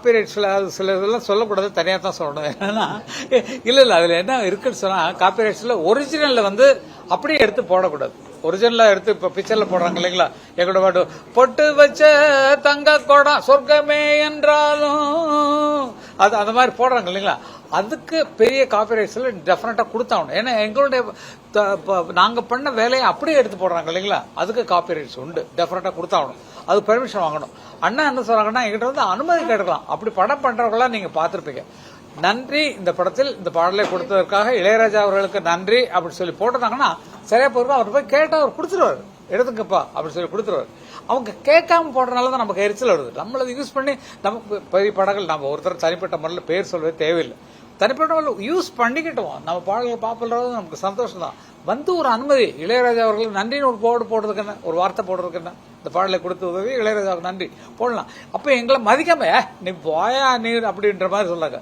காப்பிரைட்ஸில் சில இதெல்லாம் சொல்லக்கூடாது, தனியாக தான் சொல்லணும். ஏன்னா இல்லை அதில் என்ன இருக்குன்னு சொன்னால், காப்பிரைட்ஸில் ஒரிஜினலில் வந்து அப்படியே எடுத்து போடக்கூடாது. ஒரிஜினலாக எடுத்து இப்போ பிக்சரில் போடுறாங்க இல்லைங்களா, எங்களோட பாட்டு பொட்டு வச்ச தங்க குடம் சொர்க்கமே என்றாலும் அது அந்த மாதிரி போடுறாங்க இல்லைங்களா, அதுக்கு பெரிய காப்பிரைட்ஸில் டெஃபினட்டாக கொடுத்தாகணும். ஏன்னா எங்களுடைய நாங்கள் பண்ண வேலையை அப்படியே எடுத்து போடுறாங்க இல்லைங்களா, அதுக்கு காப்பிரைட்ஸ் உண்டு, டெஃபினட்டாக கொடுத்தாகணும். அது பெர்மிஷன் வாங்கணும். அண்ணா என்ன சொல்றாங்கன்னா, எங்கிட்ட வந்து அனுமதி கேட்கலாம். அப்படி படம் பண்றவங்களாம் நீங்க பார்த்திருப்பீங்க. நன்றி, இந்த படத்தில் இந்த பாடலை கொடுத்ததற்காக இளையராஜா அவர்களுக்கு நன்றி அப்படின்னு சொல்லி போட்டிருந்தாங்கன்னா சரியா போயிருக்கும். அவர் போய் கேட்டா அவர் கொடுத்துருவாரு, எடுத்துக்கப்பா அப்படின்னு சொல்லி கொடுத்துருவாரு. அவங்க கேட்காம போடுறதுனால தான் நமக்கு எரிச்சல் வருது. நம்மள யூஸ் பண்ணி நமக்கு பெரிய படங்கள் நம்ம ஒருத்தர் தனிப்பட்ட முறையில் பேர் சொல்லவே தேவையில்லை. தனிப்பட்ட முறையில் யூஸ் பண்ணிக்கிட்டோம், நம்ம பாடல்கள் பாப்புலராக நமக்கு சந்தோஷம் தான். வந்து ஒரு அனுமதி, இளையராஜா அவர்களுக்கு நன்றின்னு ஒரு போர்டு போடுறதுக்கு என்ன, ஒரு வார்த்தை போடுறதுக்கு என்ன, இந்த பாடலை கொடுத்து உதவி இளையராஜாவுக்கு நன்றி போடலாம். அப்ப எங்களை மதிக்காம நீ போயா நீர் அப்படின்ற மாதிரி சொல்லாங்க.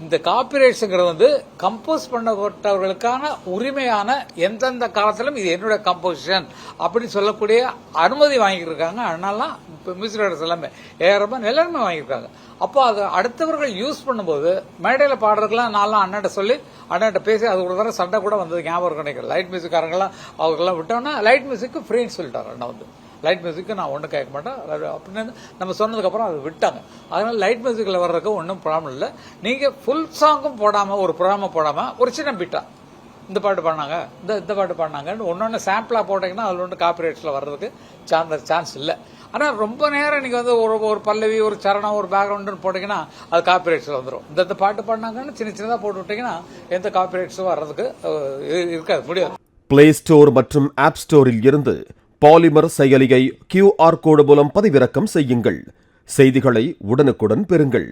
இந்த காப்பிரைட்ஸ்ங்கிறது வந்து கம்போஸ் பண்ணப்பட்டவர்களுக்கான உரிமையான, எந்தெந்த காலத்திலும் இது என்னுடைய கம்போசிஷன் அப்படின்னு சொல்லக்கூடிய அனுமதி வாங்கியிருக்காங்க. அதனாலாம் மியூசிக் டைரக்டர்ஸ் எல்லாமே ஏஆர் எல்லாருமே வாங்கியிருக்காங்க. அப்போ அதை அடுத்தவர்கள் யூஸ் பண்ணும்போது மேடையில் பாடுறதுக்கெல்லாம் நான்லாம் அண்ணாட்ட சொல்லி அண்ணாட்ட பேசி அது ஒரு தடவை சண்டை கூட வந்தது ஞாபகம் நினைக்கிறேன். லைட் மியூசிக்காரங்களாம் அவங்கெல்லாம் விட்டோம்னா லைட் மியூசிக்கு ஃப்ரீன்னு சொல்லிட்டாரு அண்ணா வந்து. லைட் மியூசிக்கு நான் ஒன்றும் கேட்க மாட்டேன் அப்படின்னு நம்ம சொன்னதுக்கப்புறம் அது விட்டாங்க. அதனால லைட் மியூசிக்கில் வர்றதுக்கு ஒன்றும் ப்ராப்ளம் இல்லை. நீங்கள் ஃபுல் சாங்கும் போடாமல், ஒரு ப்ரோக்ராமும் போடாமல் ஒரு சின்ன பிட்டா இந்த பாட்டு பாடினாங்க, இந்த பாட்டு பாடினாங்கன்னு ஒன்று சாம்பிளாக போட்டிங்கன்னா அதில் ஒன்று காப்பிரைட்ஸில் வர்றதுக்கு சான்ஸ் இல்லை. ஆனால் ரொம்ப நேரம் நீங்கள் வந்து ஒரு பல்லவி, ஒரு சரணம், ஒரு பேக்ரவுண்டுன்னு போட்டிங்கன்னா அது காப்பிரைட்ஸில் வந்துடும். இந்த பாட்டு பாடினாங்கன்னு சின்னதாக போட்டு விட்டிங்கன்னா எந்த காப்பிரைட்ஸும் வர்றதுக்கு இருக்காது, முடியாது. பிளே ஸ்டோர் மற்றும் ஆப் ஸ்டோரில் இருந்து பாலிமர் செயலியை QR கோடு மூலம் பதிவிறக்கம் செய்யுங்கள். செய்திகளை உடனுக்குடன் பெறுங்கள்.